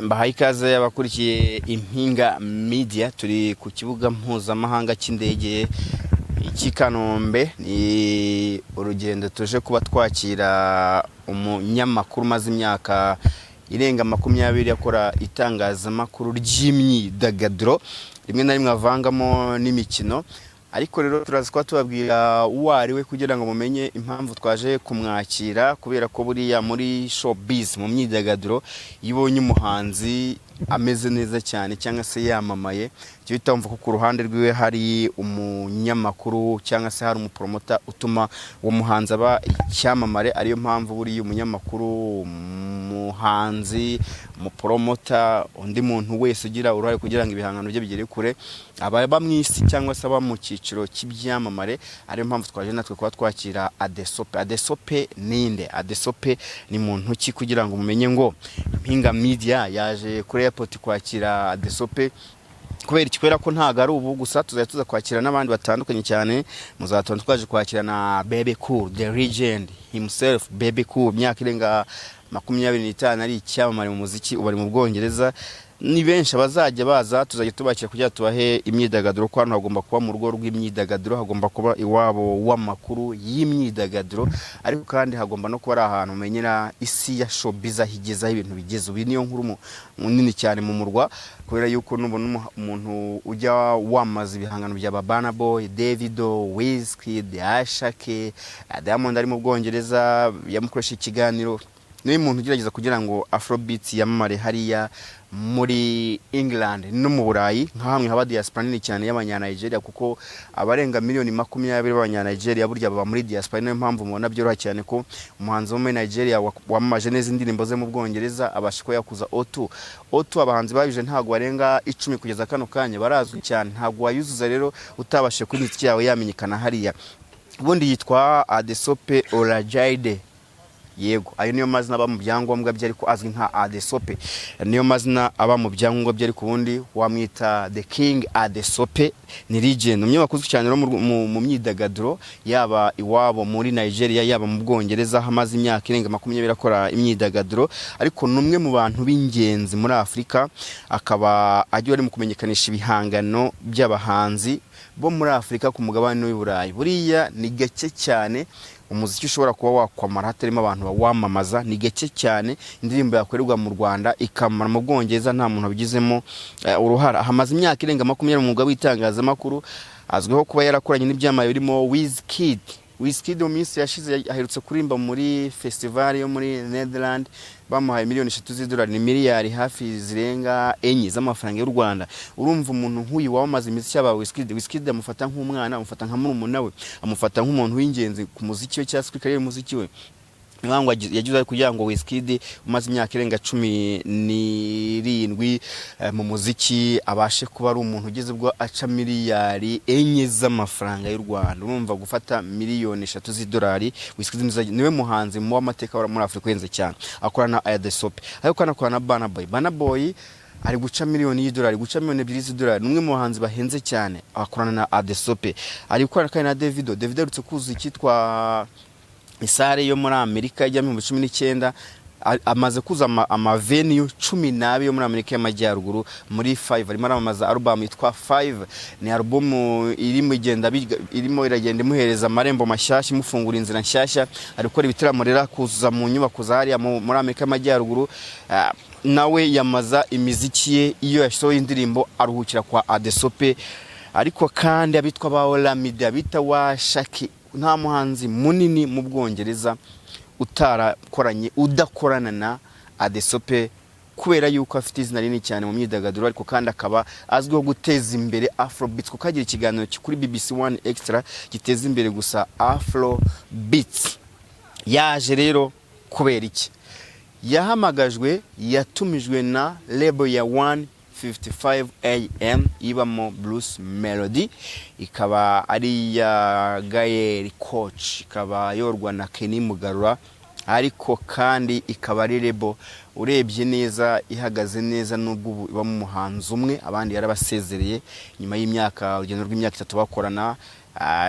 Mbahaye ikaze abakurikiye Impinga Media, turi ku kibuga mpuzamahanga cy'indege cy'i Kanombe. Ni urugendo tuje kuba twakira umunyamakuru maze imyaka irenga 20 akora itangazamakuru ry'imyidagaduro, rimwe na rimwe avangamo n'imikino. Ariko rero turazi ko tubabwira uwari we kugira ngo mumenye impamvu twaje kumwakira, kubera ko buriya muri showbiz mu myidagaduro yibonye umuhanzi ameze neza cyane cyangwa se yamamaye, cyo bitamva ko ku ruhande rwiwe hari umunyamakuru cyangwa se hari umupromota utuma uwo muhanzi aba icyamamare. Ariyo mpamvu buriya umunyamakuru, umuhanzi, umupromota, undi muntu wese ugira uruhare kugira ngo ibihangano bye bigere kure aba mwisi cyangwa se aba mu cyiciro cy'ibyamamare. Ariyo mpamvu twaje natwe kuba twakira Adesope. Adesope ninde? Adesope ni muntu ki, kugira ngo mumenye ngo Impinga Media yaje kuri airport kwakira Adesope. Kubera ko ntago ari ubu gusa, tuza kwakira n'abandi batandukanye cyane. Muzatonda twaje kwakira na Bebe Cool, the legend himself. Bebe Cool myaka irenga 25 ari icyamamare mu muziki, ubari mu Bwongereza. Ni benshi abazajya baza, tuzajya tubakira kugira tubahe imyidagaduro, ko hano hagomba kuba mu rugo rw'imyidagaduro, hagomba kuba iwabo w'amakuru y'imyidagaduro, ariko kandi hagomba no kuba ari ahantu umenyera isi ya showbiz ahigezaho ibintu bigeze. Ubu niyo nkuru munini cyane mu murwa, kubera yuko nubona umuntu ujya wamaza ibihangano bya Babana Boy, Davido, Wizkid, Ashake, Diomond ari mu Bwongereza yamukoresha ikiganiro. Ni umuntu ugerageza kugira ngo Afrobeat yamamare hariya muri England no mu Burayi, nka hamwe haba diaspora nini cyane y'abanya-Nigeria, kuko abarenga miliyoni 20 b'abanya-Nigeria burya baba muri diaspora. Niyo mpamvu mubona byoroha cyane ko umuhanzi wo muri Nigeria wamamaje neza indirimbo ze mu Bwongereza abasha ko yakuza O2 abahanzi babije ntago barenga 10 kugeza kano kanya, barazwi cyane. Ntago wayuzuza rero utabashe kuri imiziki yawe yamenyekana hariya. Ubundi yitwa Adesope Olajaide. Yego, ayo niyo mazina aba mu byangombwa bye, ariko azwi nka Adesope. Niyo mazina aba mu byangombwa bye, ariko ubundi wamwita The King Adesope. Ni legend, umunyamakuru cyane mu myidagaduro, yaba iwabo muri Nigeria yaba mu Bwongereza. Hamaze imyaka irenga 20 akora imyidagaduro, ariko numwe mu bantu b'ingenzi muri Afrika. Akaba agiye ari mu kumenyekanisha ibihangano by'abahanzi bo muri Afrika ku mugabane w'i Burayi. Buriya ni gake cyane umuziki ushobora kuba wakwamara hatarimo abantu bawamamaza, ni gake cyane. Indirimbo yakorerwa mu Rwanda ikamara mu Bwongereza nta muntu abigizemo uruhara. Hamaze imyaka irenga 20 mu mwuga w'itangazamakuru. Azwiho kuba yarakoranye n'ibyamaye birimo Wizkid. Wizkid mu minsi yashize aherutse kurimba muri festival yo muri Netherlands, bamuhaye miliyoni 3 z'idolari, ni miliyari hafi zirenga 4 z'amafaranga y'u Rwanda. Urumva umuntu nk'uyu wamaze imiziki y'aba Wizkid amufata nk'umwana, amufata nka murumuna we, amufata nk'umuntu w'ingenzi ku muziki we cyangwa kuri career y'umuziki we. Ngango yagize kugira ngo Wizkid umaze imyaka irenga 17 mu muziki abashe kuba ari umuntu ugeze bwo aca miliyari 4 z'amafaranga y'u Rwanda. Urumva gufata miliyoni 3 z'idolari. Wizkid niwe muhanzi mu w'amateka muri Afrika yenze cyane. Akorana na Adesope, ariko anakorana na Bana Boy ari guca miliyoni y'idolari, guca miliyoni 2 z'idolari. Numwe mu bahanzi bahenze cyane. Akorana na Adesope, ari gukorana kandi na Davido. Davido arutse kuza ikitwa isare yo muri Amerika ijya mu 2019. Amaze kuza amavenue 12 yo muri Amerika y'Amajyaruguru muri 5. Arimo aramamaza album yitwa 5. Ni album irimo iragenda imuhereza amarembo mashyashya, imufungura inzira nshyashya. Ari gukora ibitaramo rero kuza mu nyubako zahariya muri Amerika y'Amajyaruguru. Nawe yamaza imiziki ye iyo yashoye indirimbo aruhukira kwa Adesope. Ariko kandi abitwa ba Olamide, abita wa Shaki, nta muhanzi munini mu Bwongereza utarakoranye udakorana na Adesope, kubera yuko afite izina rinini cyane mu myidagaduro. Ariko kandi akaba azwiho guteza imbere Afrobeats, kuko agira ikiganiro kuri BBC 1 Extra giteza imbere gusa Afrobeats. Yaje rero kubera iki? Yahamagajwe, yatumijwe na label ya 1:55 AM ibamo Blues Melodie, ikaba ari ya Gael Coach, ikaba yorwa na Kenny Mugarura. Ariko kandi ikaba ari label urebye neza ihagaze neza, nubwo iba mu muhanzi umwe, abandi yarabasezereye nyuma y'imyaka, urugendo rw'imyaka 3 bakorana.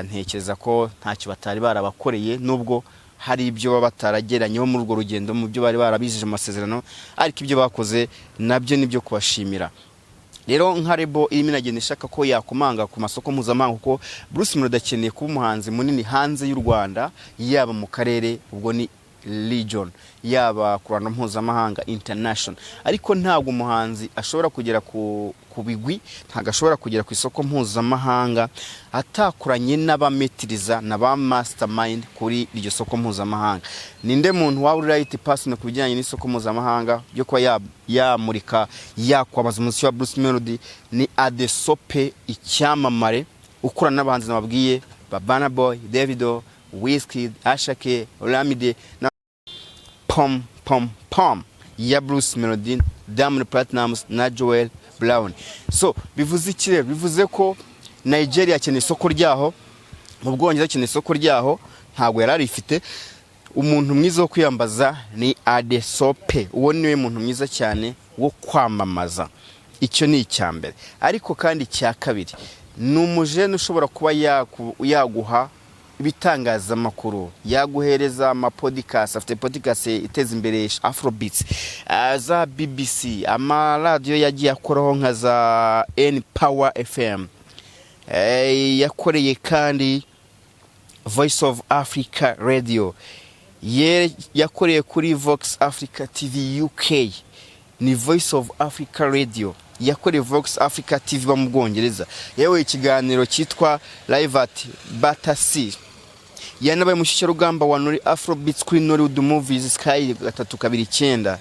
Ntekereza ko ntacyo batari barabakoreye, nubwo hari ibyo baba batarageranyeho muri urwo rugendo mu byo bari barabijije amasezerano, ariko ibyo bakoze nabyo nibyo kubashimira. Rero nka Rebo irimo inagenda ishaka ko yakomanga ku masoko mpuzamahanga, kuko Bruce Melodie akeneye kuba umuhanzi munini hanze y'u Rwanda, yaba mu karere ubwo ni region, yaba ku ruhando mpuzamahanga international. Ariko ntabwo umuhanzi ashobora kugera ku bigwi, ntabwo ashobora kugera ku isoko mpuzamahanga atakuranye n'abametiriza n'aba mastermind kuri iryo soko mpuzamahanga. Ninde muntu wa right person ku bijyanye n'isoko mpuzamahanga byo kuba yamurika yakwamaza umuziki wa Bruce Melodie? Ni Adesope, icyamamare ukura n'abahanzi nababwiye Babana Boy, Davido, Wizkid, Ashake, Olamide na pom ya Bruce Melodie, Diamond, Platnumz na Joel Brown. So bivuze iki rero? Bivuze ko Nigeria akeneye isoko ryaho, mu Bwongereza akeneye isoko ryaho, ntabwo yari arifite. Umuntu mwiza wo kwiyambaza ni Adesope, uwo niwe muntu mwiza cyane wo kwamamaza. Icyo ni icyambere. Ariko kandi cya kabiri, ni umujene ushobora kuba yaguha ibitangazamakuru, yaguhereza podcast, afite podcast iteza imbere Afrobeats, za BBC, amaradiyo yagiye akoraho nka za N Power FM, yakoreye kandi Voice of Africa Radio, yakoreye kuri Vox Africa TV UK, ni Voice of Africa Radio, yakoreye Vox Africa TV ba mu Bwongereza, yewe ikiganiro cyitwa Live at Battersea, yanabaye mushyishya rugamba wa Nori Afrobeats kuri Nollywood Movies Sky 329.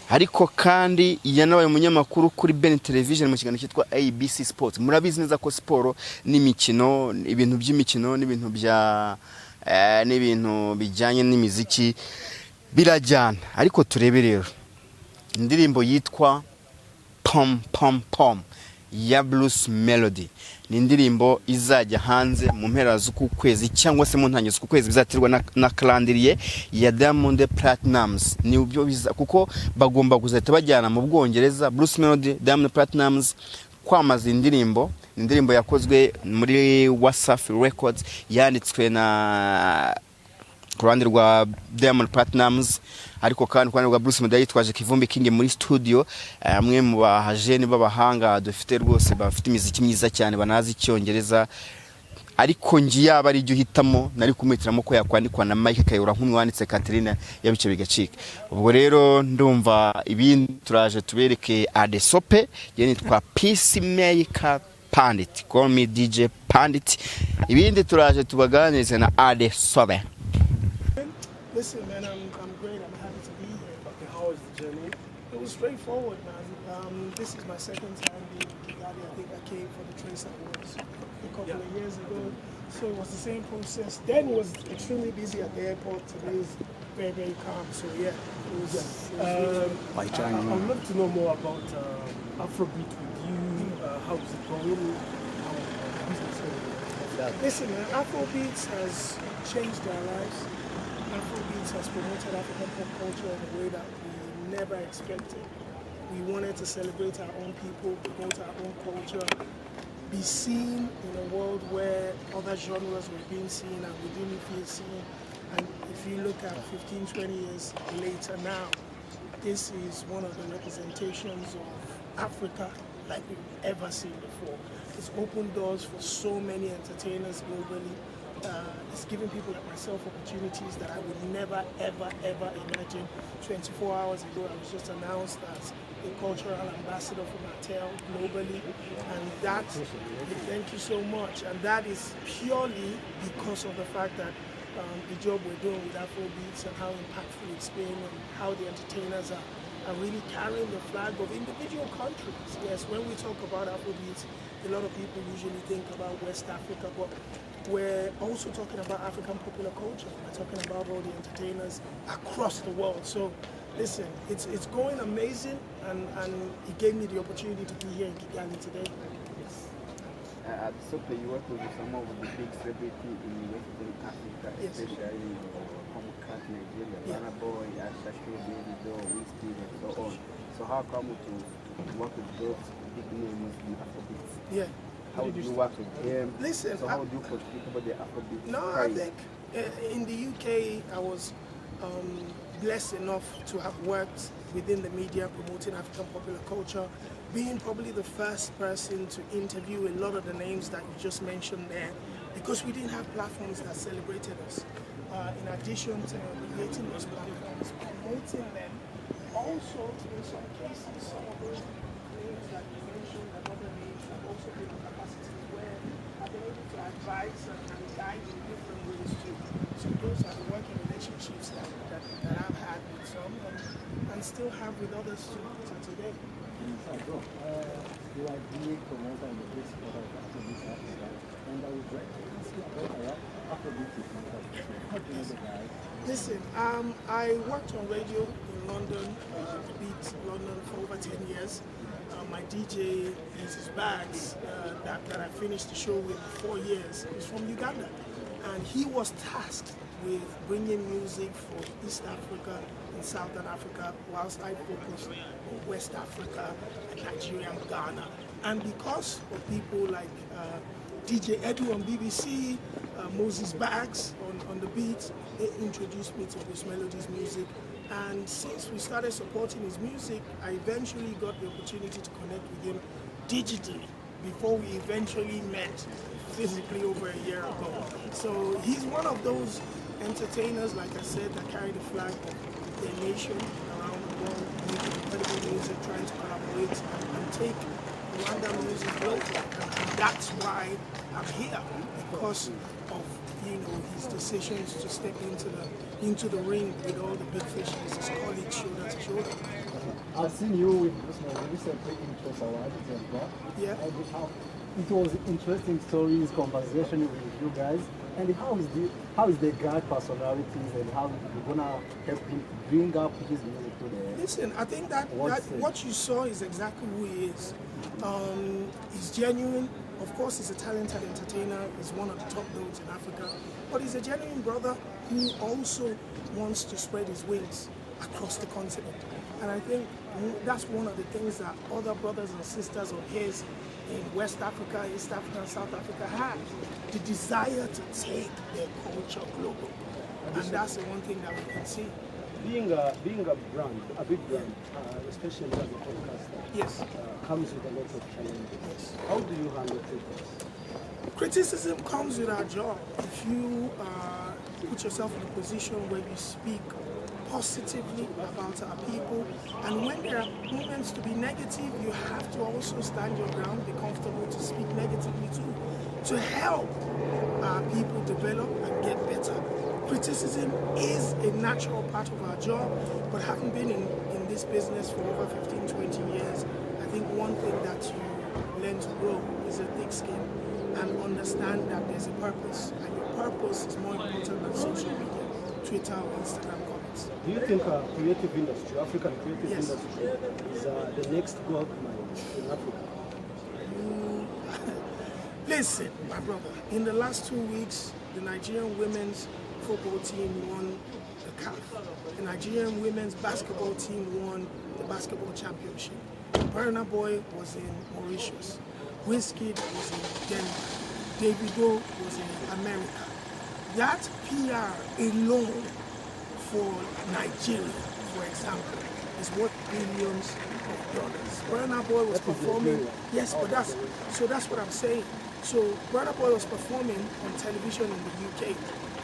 Ariko kandi yanabaye umunyamakuru kuri Ben Television mu kiganiro cyitwa ABC Sports. Murabizi neza ko siporo n'imikino, ibintu by'imikino n'ibintu n'ibintu bijyanye n'imiziki birajyana. Ariko turebe rero indirimbo yitwa Pom ya Bruce Melodie, ni indirimbo izajya hanze mu mpera z'uku kwezi cyangwa se mu ntangiriro z'uku kwezi, bizatirwa na calendrier ya Diamond Platnumz. Ni ubyo biza kuko bagomba kuzahita bajyana mu Bwongereza Bruce Melodie, Diamond Platnumz kwamaza indirimbo. Indirimbo yakozwe muri Wasafi Records, yanditswe na kurande rwa Diamond Platnumz, ariko kandi kurande rwa Bruce Melodie yitwaje Kivumbi King muri studio. Amwe mu bahajeni b'abahanga dufite rwose bafite imiziki myiza cyane, banazi Icyongereza. Ariko ngi yaba ari ryo hitamo, nari kumuhitiramo ko yakwandikwa na Mike Kayura nk'umwanditse Catherine yabice bigacika. Ubwo rero ndumva ibindi turaje tubereke Adesope, yenitwa Peacemaker Pandit, call me DJ Pandit. Ibindi turaje tubaganirize na Adesope. Listen, man, I'm great. I'm happy to be here. Okay, how was the journey? It was straightforward, man. This is my second time being in Kigali. I think I came for the Trace Awards a couple of years ago. So it was the same process. Then it was extremely busy at the airport. Today is very, very calm. So yeah, it was I would love to know more about Afrobeat with you. How's it going? How the business going? Listen, man, Afrobeats has changed their lives. Afrobeats has promoted African pop culture in a way that we never expected. We wanted to celebrate our own people, promote our own culture, be seen in a world where other genres were being seen and we didn't feel seen. And if you look at 15, 20 years later now, this is one of the representations of Africa like we've ever seen before. It's opened doors for so many entertainers globally. It's giving people like myself opportunities that I would never, ever, ever imagine. 24 hours ago, I was just announced as a cultural ambassador for Mattel globally, and that, thank you so much, and that is purely because of the fact that the job we're doing with Afrobeats and how impactful it's been and how the entertainers are really carrying the flag of individual countries. Yes, when we talk about Afrobeats, a lot of people usually think about West Africa, but we're also talking about African popular culture. We're talking about all the entertainers across the world. So listen, it's going amazing, and it gave me the opportunity to be here in Kigali today. Adesope, you work with some of the big celebrities in Western Africa, especially from Nigeria, Babana Boy, Ashake, Davido, Wizkid, and so on. So how come to work with those big names in Afrobeats? Yeah. How do you work with them? Listen, so how do you speak about the Afrobeat? No, In the UK, I was blessed enough to have worked within the media promoting African popular culture, being probably the first person to interview a lot of the names that you just mentioned there, because we didn't have platforms that celebrated us. In addition to creating those platforms, promoting them, also in some cases, some of those names that you mentioned and other names have also been in capacities where I've been able to advise and guide in different ways too. So those are the working relationships that I've had with some and still have with others to today. You are being promoter in the best of Afrobeat Africa, and I would like to ask you about Afrobeat Africa. How do you know the guy? Listen, I worked on radio in London, Beat London for over 10 years. My DJ uses bags that I finished the show with for 4 years. He's from Uganda, and he was tasked with bringing music for East Africa and Southern Africa, whilst I focused on West Africa and Nigeria and Ghana. And because of people like DJ Edu on BBC, Moses Bags on the beat, they introduced me to this Melodie's music. And since we started supporting his music, I eventually got the opportunity to connect with him digitally before we eventually met physically over a year ago. So he's one of those entertainers, like I said, that carry the flag of their nation around the world, making incredible music, trying to collaborate and take Rwanda music global. And that's why I'm here, because of his decisions to step into the ring with all the big fishes, his colleagues shoulder to shoulder. I've seen you with recently Interest Award, Yeah. and it was interesting stories, conversation with you guys. And how is the guy personalities, and how you're gonna help him bring up his music today? Listen, I think that what you saw is exactly who he is. He's genuine. Of course, he's a talented entertainer. He's one of the top dogs in Africa. But he's a genuine brother who also wants to spread his wings across the continent. And I think that's one of the things that other brothers and sisters of his in West Africa, East Africa, and South Africa have. The desire to take their culture global. And that's the one thing that we can see. Being a brand, a big brand, especially as a podcaster, Yes. comes with a lot of challenges. How do you handle criticism? Criticism comes with our job. If you put yourself in a position where you speak positively about our people, and when there are moments to be negative, you have to also stand your ground, be comfortable to speak negatively too, to help our people develop and get better. Criticism is a natural part of our job, but having been in this business for over 15, 20 years, I think one thing that you learn to grow is a thick skin and understand that there's a purpose, and your purpose is more important than social media, Twitter or Instagram comments. Do you think creative industry, African creative Yes. industry, is the next gold mine in Africa? Listen, my brother, in the last 2 weeks, the Nigerian women's football team won the CAF. The Nigerian women's basketball team won the basketball championship. Burna Boy was in Mauritius. Wizkid was in Denmark. Davido was in America. That PR alone for Nigeria, for example, is worth billions of dollars. Burna Boy was performing. Yes, but that's what I'm saying. So Burna Boy was performing on television in the UK.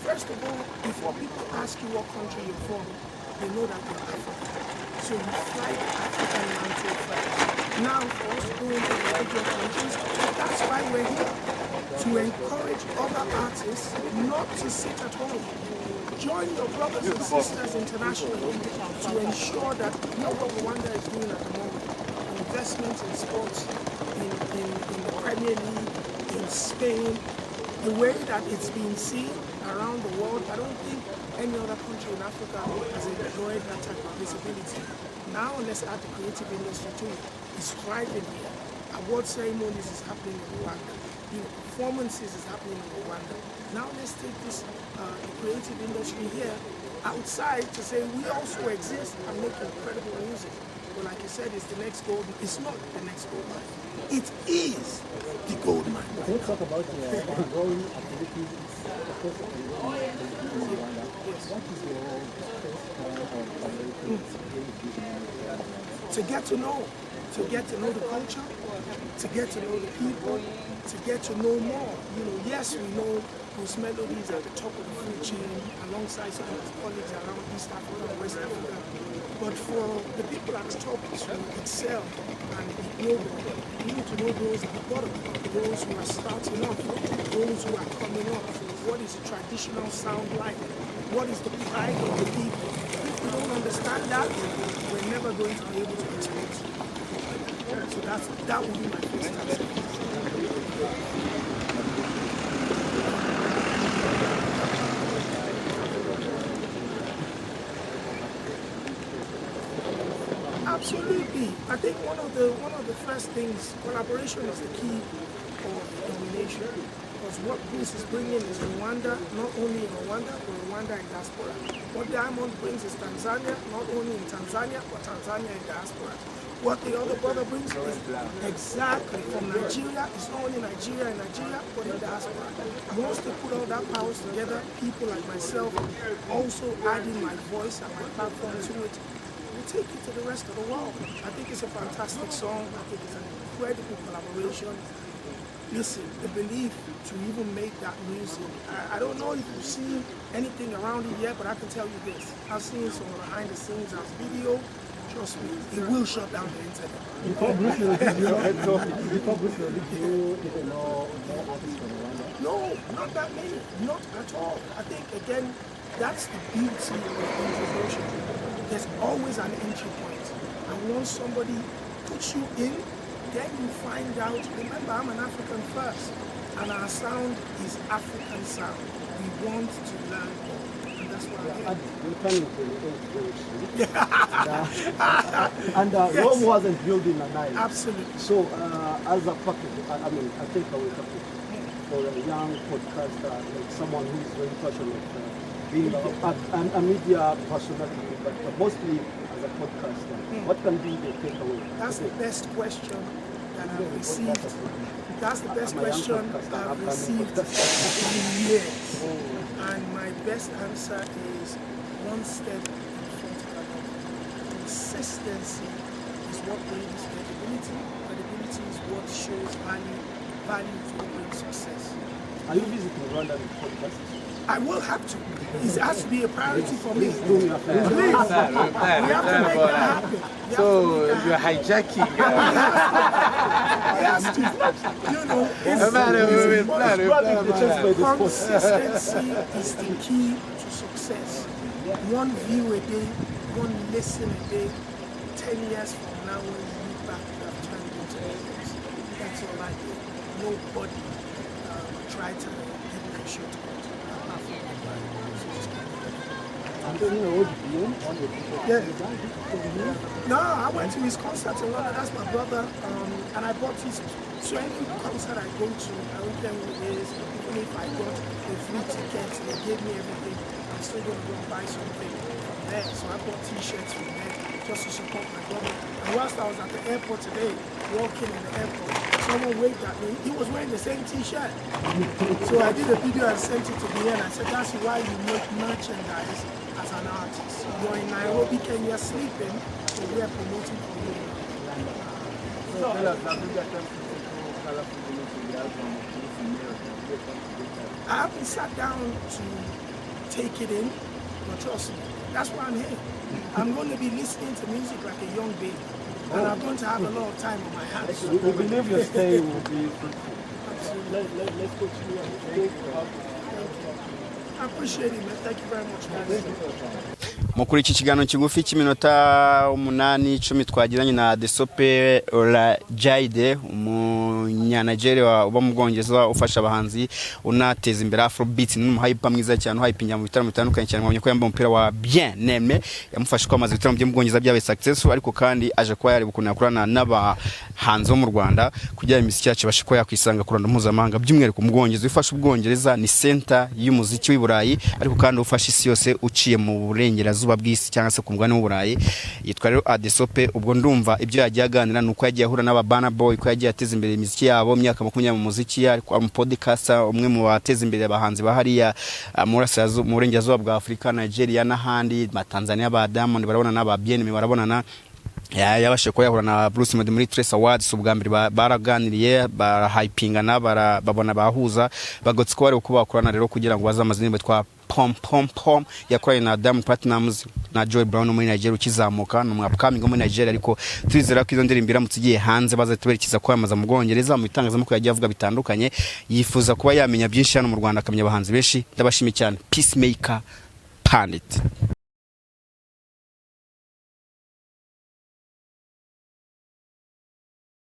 First of all, before people ask you what country you're from, they know that you're African. So you fly the African mantle first. Now, for us to go into the Nigerian countries, that's why we're here. To encourage other artists not to sit at home. Join your brothers and sisters internationally to ensure that what Rwanda is doing at the moment, investments in sports, in the Premier League, in Spain, the way that it's being seen around the world, I don't think any other country in Africa has enjoyed that type of visibility. Now let's add the creative industry to it. It's thriving here. Award ceremonies is happening in Rwanda. Performances is happening in Rwanda. Now let's take this creative industry here outside to say we also exist and make incredible music. But like you said, it's the next gold. It's not the next gold mine. It is the gold mine. Can you talk about growing activities? What is your to get to know the culture, to get to know the people, to get to know more. You know, yes, we know those melodies at the top of the food chain alongside some of his colleagues around East Africa and West Africa. But for the people at the top to excel and be global, you need to know those at the bottom, those who are starting off, those who are coming up. What is the traditional sound like? What is the pride of the people? If we don't understand that, we're never going to be able to export. So that would be my first answer. Absolutely. I think one of the first things, collaboration is the key of domination. Because what Bruce is bringing is Rwanda, not only in Rwanda, but Rwanda in diaspora. What Diomond brings is Tanzania, not only in Tanzania, but Tanzania in diaspora. What the other brother brings is exactly from Nigeria. It's not only Nigeria, but in diaspora. And once they put all that powers together, people like myself also adding my voice and my platform to it, we take it to the rest of the world. I think it's a fantastic song. I think it's an incredible collaboration. Listen, the belief to even make that music, I don't know if you've seen anything around it yet, but I can tell you this. I've seen some behind the scenes as video. Trust me, it will shut down the internet. Before Bruce, did you even know more artists from Rwanda? No, not that many, not at all. I think, again, that's the beauty of introduction. There's always an entry point. And once somebody puts you in, then you find out, remember, I'm an African first, and our sound is African sound. We want to learn more, and that's what I And yes. Rome wasn't built in a night. Absolutely. So, as a package, I think I will package for a young podcaster, like someone who is very passionate, being a media personality, but mostly as a podcaster. What can be the takeaway? That's the best question that I've received. That's the best question I've received in years. And my best answer is one step in front of another. Consistency is what brings credibility. Credibility is what shows value. Value is what brings success. Are you visiting Rwanda with podcasts? I will have to. It has to be a priority for me. Please. We have to make that happen. So you're hijacking. Yes, you know, consistency is the key to success. One view a day, one listen a day. 10 years from now, when you look back, you have turned into millions. That's all I did. Nobody tried to give me a shot. Yeah. No, I went to his concert in London. That's my brother, and I bought his. So any concert I go to, I don't care what it is. Even if I got a free ticket, they gave me everything. I'm still going to go and buy something from there. So I bought T-shirts from there just to support my brother. And whilst I was at the airport today, walking in the airport, someone waved at me. He was wearing the same T-shirt. So I did a video and sent it to the end. I said, that's why you make merchandise as an artist. You're in Nairobi, Kenya, sleeping, so we are promoting for you. I haven't sat down to take it in, but trust me, that's why I'm here. I'm going to be listening to music like a young baby, and I'm going to have a lot of time on my hands. We believe your stay will be fruitful. Let's continue. I appreciate it, man. Thank you very much, guys. Mukuri iki kiganiro kigufi cy'iminota 8-10 twagiranye na Adesope Jaide, umunyanigeria uba mu Bwongereza ufasha abahanzi unateza imbere Afrobeat n'umuhype mwiza cyane uhypinga mu bitaramo bitandukanye cyane mwabonye ko yambaye umupira wa bien neme yamufasha kwamaza ibitaramo byo mu Bwongereza byabaye successful, ariko kandi aje kuba yari bukuna yakorana n'abahanzi bo mu Rwanda kugira imiziki yacu bashe ko yakwisanga ku Rwanda mpuzamahanga, by'umwihariko mu Bwongereza. Ufasha Ubwongereza ni center y'umuziki w'i Burayi, ariko kandi ufasha isi yose uciye mu burengerazuba burasirazuba bw'isi cyangwa se ku mugabane w'Uburayi yitwa rero Adesope. Ubwo ndumva ibyo yagiye aganira nuko yagiye ahura n'aba Burna Boy, ko yagiye ateza imbere imiziki yabo myaka 20 mu muziki, ariko mu podcaster umwe mu bateza imbere abahanzi bahariya mu burengerazuba bwa Afrika, Nigeria n'ahandi, Tanzania ba Diomond barabona n'aba Ibya barabonana. Yabashe ko yahura na Bruce Melodie muri Trace Awards ubwa mbere baraganiriye barahypingana babona bahuza bagotse ko bari uko bakorana rero kugira ngo bazamazine bitwa pom pom pom yakoranye na Diamond Platnumz na Joy Brown muri Nigeria ukizamuka no mwapkamingo muri Nigeria, ariko twizera ko izo ndirimbo iramutse igiye hanze bazatuberekiza kwamaza mu Bwongereza mu bitangazamakuru yagiye avuga bitandukanye. Yifuza kuba yamenya byinshi hano mu Rwanda, akamenya abahanzi benshi. Ndabashimiye cyane. Peacemaker Pandit.